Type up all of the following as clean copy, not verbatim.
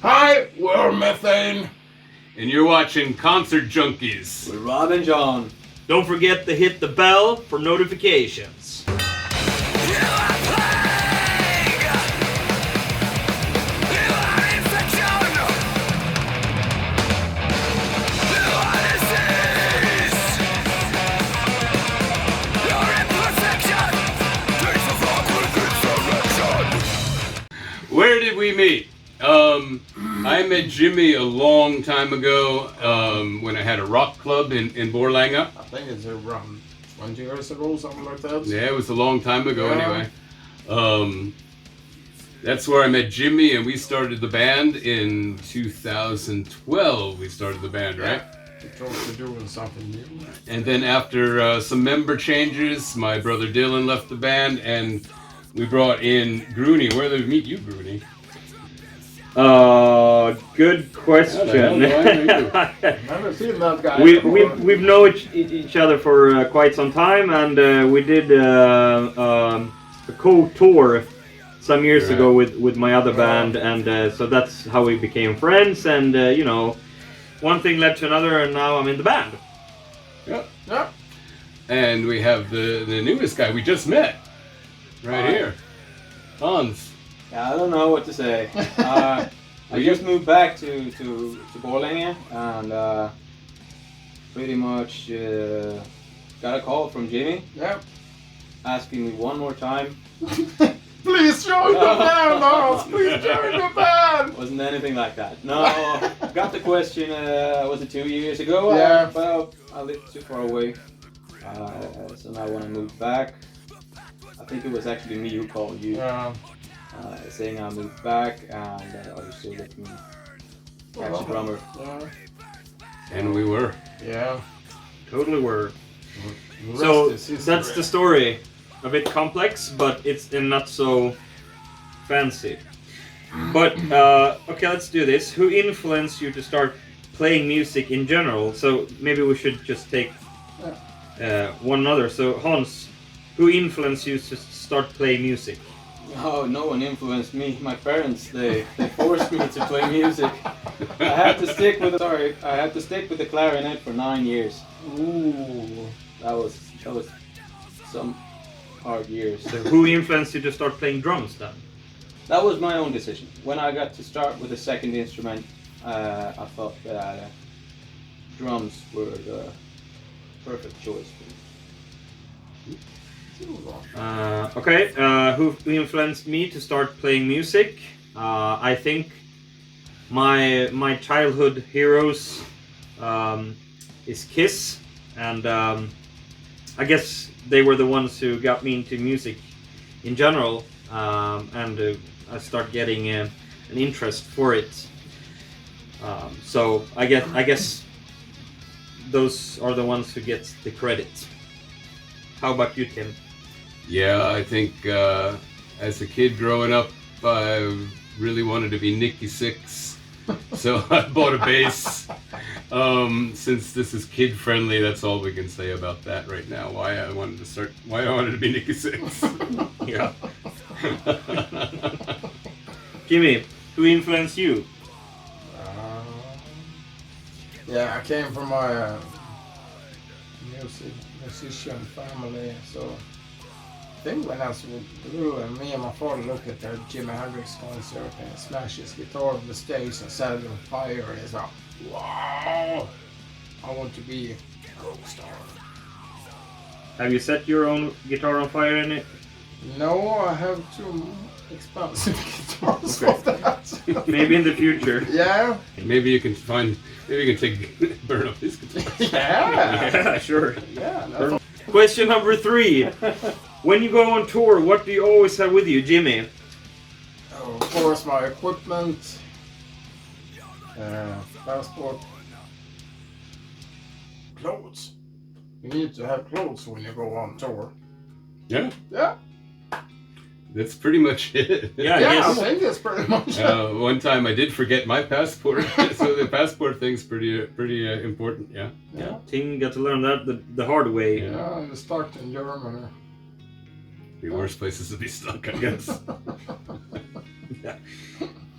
Hi, we're Methane. And you're watching Concert Junkies. With Rob and John. Don't forget to hit the bell for notifications. Where did we meet? I met Jimmy a long time ago when I had a rock club in Borlänge. I think it's around 20 years ago, something like that. Yeah, it was a long time ago anyway. That's where I met Jimmy, and we started the band in 2012. We started the band, right? We talked to doing something new. And then after some member changes, my brother Dylan left the band, and we brought in Grooney. Where did we meet you, Grooney? Good question. Never seen that guy. We've known each other for quite some time, and we did a co-tour some years ago with my other band, and so that's how we became friends. And you know, one thing led to another, and now I'm in the band. Yeah. And we have the newest guy we just met right here, Hans. Yeah, I don't know what to say. I just moved back to Borlänge, and pretty much got a call from Jimmy. Yeah. Asking me one more time. Please join the band, Hans! Please join the band! Wasn't anything like that. No, got the question, was it 2 years ago? Yeah. But I lived too far away. So now when I moved back, I think it was actually me who called you. Yeah. Saying I moved back, and are you still looking to catch a drummer? Yeah. And we were. Yeah. Totally were. The So rest is history. that's the story. A bit complex, but it's not so fancy. But okay, let's do this. Who influenced you to start playing music in general? So maybe we should just take one another. So Hans, who influenced you to start playing music? Oh, no one influenced me. My parents, they forced me to play music. I had to stick with the clarinet for 9 years. Ooh. That was some hard years. So who influenced you to start playing drums then? That was my own decision. When I got to start with the second instrument, I thought that drums were the perfect choice for me. Okay, who influenced me to start playing music? I think my childhood heroes is Kiss, and I guess they were the ones who got me into music in general, and I started getting an interest for it. So I guess those are the ones who get the credit. How about you, Tim? Yeah, I think as a kid growing up, I really wanted to be Nicky Six, so I bought a bass. Since this is kid friendly, that's all we can say about that right now. Why I wanted to be Nicky Six. Yeah. Jimmy, who influenced you? Yeah, I came from a musician family, so I think when I was little, and me and my father looked at the Jimi Hendrix concert and smashed his guitar on the stage and set it on fire, and it's like, wow, I want to be a rock star. Have you set your own guitar on fire in it? No, I have too expensive guitars for that. Maybe in the future. Yeah. Maybe you can burn up his guitar. Yeah. Yeah, sure. Yeah. That's Question number 3. When you go on tour, what do you always have with you, Jimmy? of course, my equipment, passport, clothes. You need to have clothes when you go on tour. Yeah, Yeah. that's pretty much it. Yeah, Yeah, I yes. think that's pretty much it. One time I did forget my passport, so the passport thing's pretty important. Yeah. Yeah. Tim got to learn that the hard way. Yeah. Yeah, I'm stuck in Germany. The worst places to be stuck, I guess. Yeah.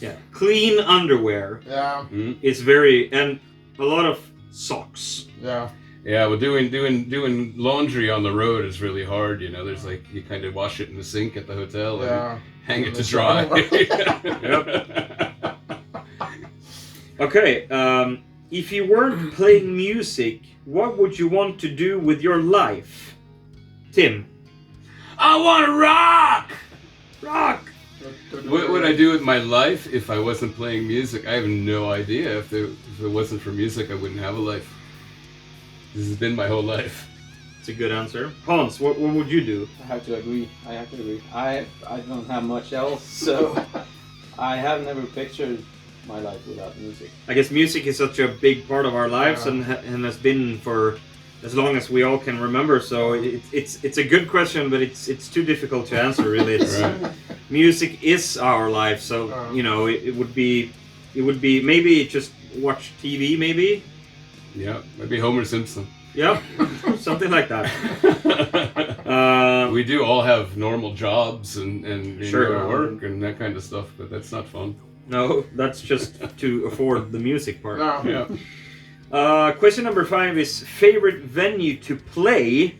Yeah, clean underwear Yeah, is very, and a lot of socks. yeah. Yeah, well, doing laundry on the road is really hard. You know, there's like you kind of wash it in the sink at the hotel Yeah. and hang it In to the dry. shower. Okay, if you weren't playing music, what would you want to do with your life? Tim. I want to rock. Rock! What would I do with my life if I wasn't playing music? I have no idea. If it wasn't for music, I wouldn't have a life. This has been my whole life. It's a good answer. Hans, what would you do? I have to agree. I don't have much else, so I have never pictured my life without music. I guess music is such a big part of our lives Yeah. and has been for as long as we all can remember. So it's a good question, but it's too difficult to answer. Really, it's, Right. music is our life. So you know, it would be maybe just watch TV, maybe. Yeah, maybe Homer Simpson. Yep, something like that. We do all have normal jobs and Sure. go to work and that kind of stuff, but that's not fun. No, that's just to afford the music part. No. Yeah. Question number 5 is favorite venue to play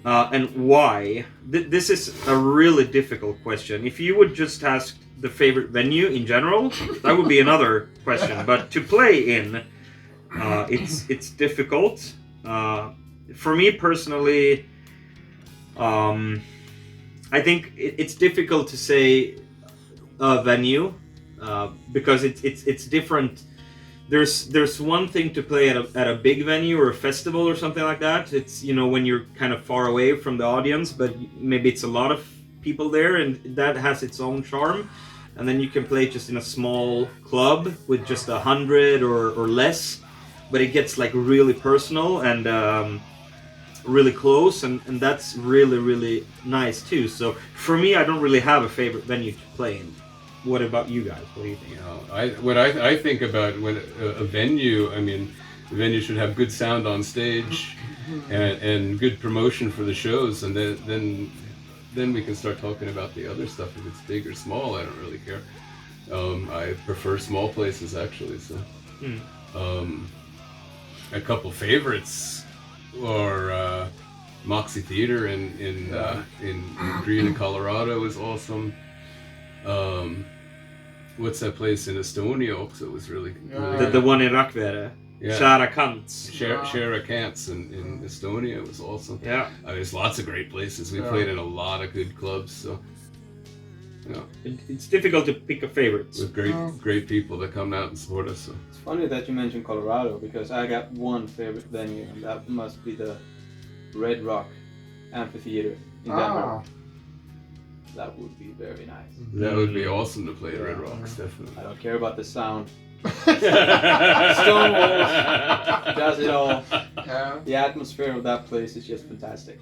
and why? This is a really difficult question. If you would just ask the favorite venue in general, that would be another question. But to play in, it's difficult. For me personally, I think it's difficult to say a venue because it's different. There's one thing to play at a big venue or a festival or something like that. It's, you know, when you're kind of far away from the audience, but maybe it's a lot of people there, and that has its own charm. And then you can play just in a small club with just 100 or less, but it gets like really personal and really close, and that's really nice too. So for me, I don't really have a favorite venue to play in. What about you guys? What do you think? You know, I think about when a venue. I mean, the venue should have good sound on stage, and good promotion for the shows, and then we can start talking about the other stuff. If it's big or small, I don't really care. I prefer small places actually. So, a couple favorites are Moxie Theater in Green, Colorado is awesome. What's that place in Estonia also was really The one in Rakvere, Yeah. Shara Kants. Shara Kants in Estonia was awesome. Yeah, There's lots of great places. We Yeah. played in a lot of good clubs, so it's difficult to pick a favorite. with great people that come out and support us. So. It's funny that you mentioned Colorado because I got one favorite venue, and that must be the Red Rock Amphitheater in Denver. Ah, That would be very nice. That would be awesome to play at Red Rocks, I definitely. don't care about the sound. Stonewall does it all. yeah. The atmosphere of that place is just fantastic.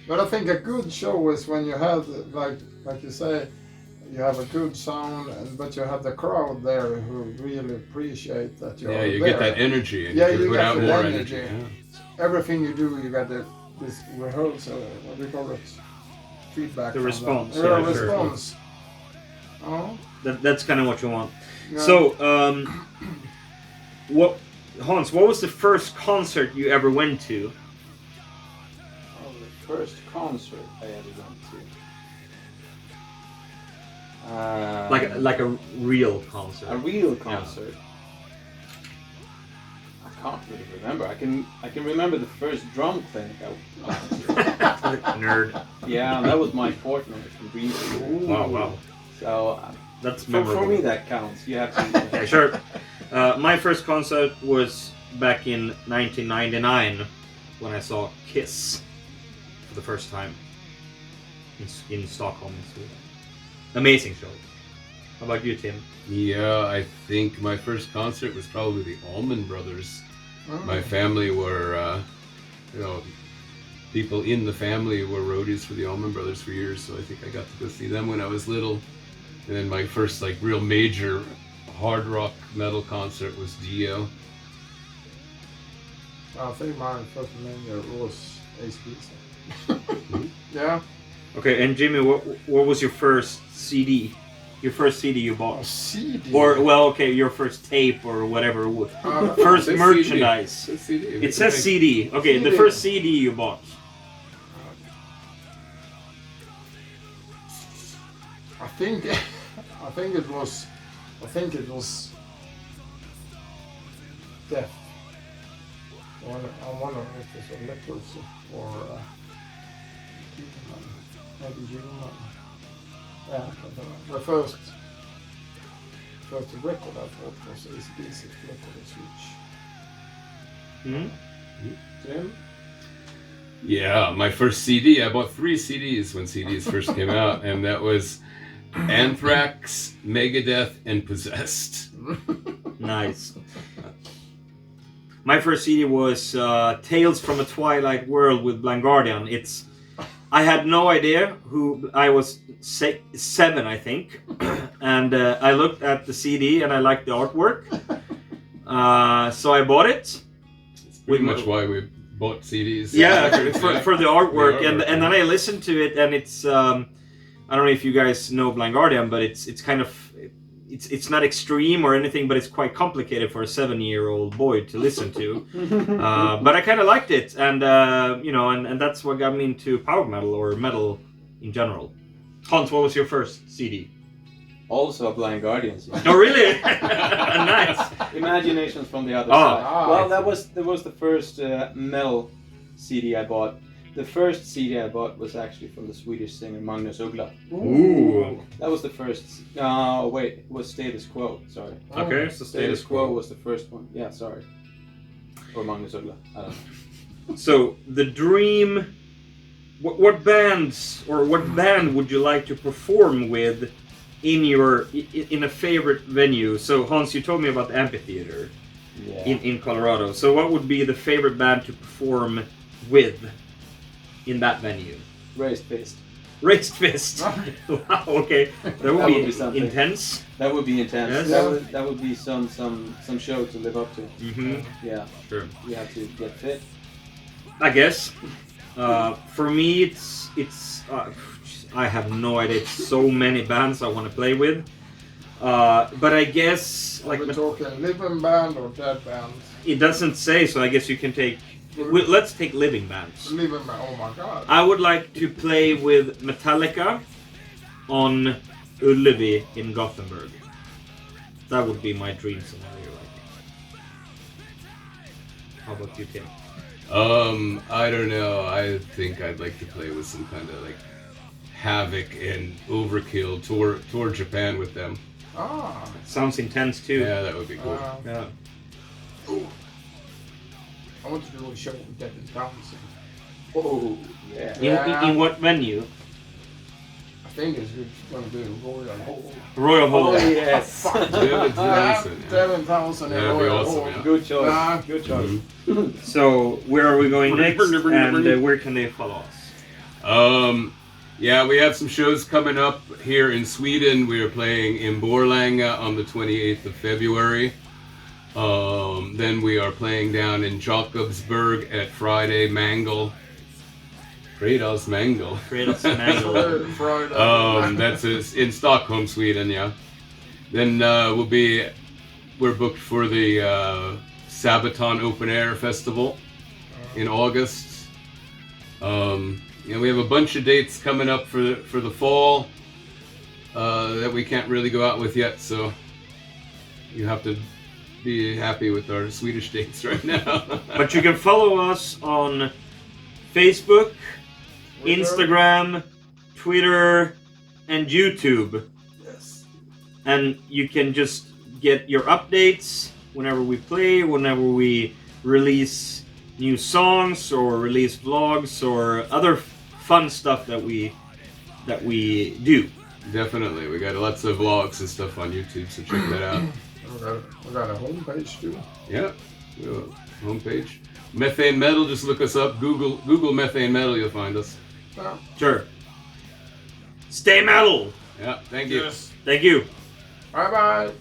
But I think a good show is when you have, like you say, you have a good sound, but you have the crowd there who really appreciate that you're Yeah, you there. get that energy and Yeah, you can you put get out the more energy. energy. Everything you do, you got this rehearsal, what do you call it? Feedback. The from response, that. yeah, Yeah, sure. response. Oh, That's kind of what you want. yeah. So, Hans, what was the first concert you ever went to? Oh, the first concert I ever went to. Like a real concert. A real concert. I can't really remember. I can remember the first drum clinic I went to. Nerd. Yeah, and that was my fortnight from Green School. Wow. So That's for memorable. me that counts. You have to. Yeah, sure. My first concert was back in 1999 when I saw Kiss for the first time in Stockholm, in Sweden. Amazing show. How about you, Tim? Yeah, I think my first concert was probably the Allman Brothers. Oh. My family were, people in the family were roadies for the Allman Brothers for years, so I think I got to go see them when I was little. And then my first real major hard rock metal concert was Dio. I think my first memory was ACDC. Yeah. Okay, and Jimmy, what was your first CD? Your first CD you A bought. CD. Or, well, okay, your first tape or whatever. It First says merchandise. CD. It says CD. It says CD. Okay, the CD. first CD you bought. I think it was Death. I'm wondering if it's a leprosy or human. Maybe human. Yeah, I don't know. The first record I bought was ACDC Flip of the Switch. Hmm? Jim? Yeah, my first CD. I bought 3 CDs when CDs first came out, and that was Anthrax, Megadeth, and Possessed. Nice. My first CD was Tales from a Twilight World with Blind Guardian. I had no idea who I was. 7, I think, and I looked at the CD and I liked the artwork, so I bought it. It's pretty much why we bought CDs. Yeah, for the artwork, The artwork, and then I listened to it, and it's I don't know if you guys know Blind Guardian, but it's kind of it's not extreme or anything, but it's quite complicated for a 7-year-old boy to listen to. But I kind of liked it, and and that's what got me into power metal or metal in general. Hans, what was your first CD? Also Blind Guardians. Yeah. Oh, really? Nice. Imaginations from the Other Oh. Side. Ah, Well, I that was the first metal CD I bought. The first CD I bought was actually from the Swedish singer Magnus Uggla. Ooh. That was the first. No, wait, it was Status Quo. Sorry, Okay, so Status Quo was the first one. Yeah, sorry. Or Magnus Uggla. I don't know. So the dream. What bands or what band would you like to perform with in a favorite venue? So Hans, you told me about the amphitheater Yeah. in Colorado. So what would be the favorite band to perform with in that venue? Raised Fist. Raised Fist. Wow. Okay, that would be something. intense. That would be intense. Yes. That would be some show to live up to. Mm-hmm. Yeah. Sure. You have to get fit. I guess. For me, it's I have no idea. It's so many bands I want to play with. But I guess Are like we talking living band or dead band? it doesn't say, so I guess you can take. Let's take living bands. Living band. Oh my god. I would like to play with Metallica on Ullevi in Gothenburg. That would be my dream scenario. I think. How about you, Tim? I don't know. I think I'd like to play with some kind of like Havoc and Overkill tour Japan with them. Ah. Sounds intense too. Yeah, that would be cool. Yeah. I want to do a show with Devin Townsend. Oh, yeah. In what venue? I think it's going to be Royal Hall. Royal Hall. Oh, yes. Devin Townsend, yeah. Devin Townsend and That'd be Royal awesome, Hall. yeah. Good choice. Ah. Good choice. Mhm. So where are we going next, and where can they follow us? Yeah, we have some shows coming up here in Sweden. We are playing in Borlänge on the 28th of February. Then we are playing down in Jakobsberg at Friday Mangle. Fredags Mangle. Fredags Mangle. Friday. That's in Stockholm, Sweden, yeah. Then we're booked for the Sabaton Open Air Festival in August. We have a bunch of dates coming up for the fall that we can't really go out with yet, so you have to be happy with our Swedish dates right now. But you can follow us on Facebook, Instagram, Twitter, and YouTube. Yes. And you can just get your updates whenever we play, whenever we release new songs or release vlogs or other fun stuff that we do. Definitely, we got lots of vlogs and stuff on YouTube, so check that out. We got a homepage too. Yeah, we have a homepage. Methane Metal, just look us up. Google Methane Metal, you'll find us. Yeah. Sure. Stay metal. Yeah, thank you. Yes. Thank you. Bye bye.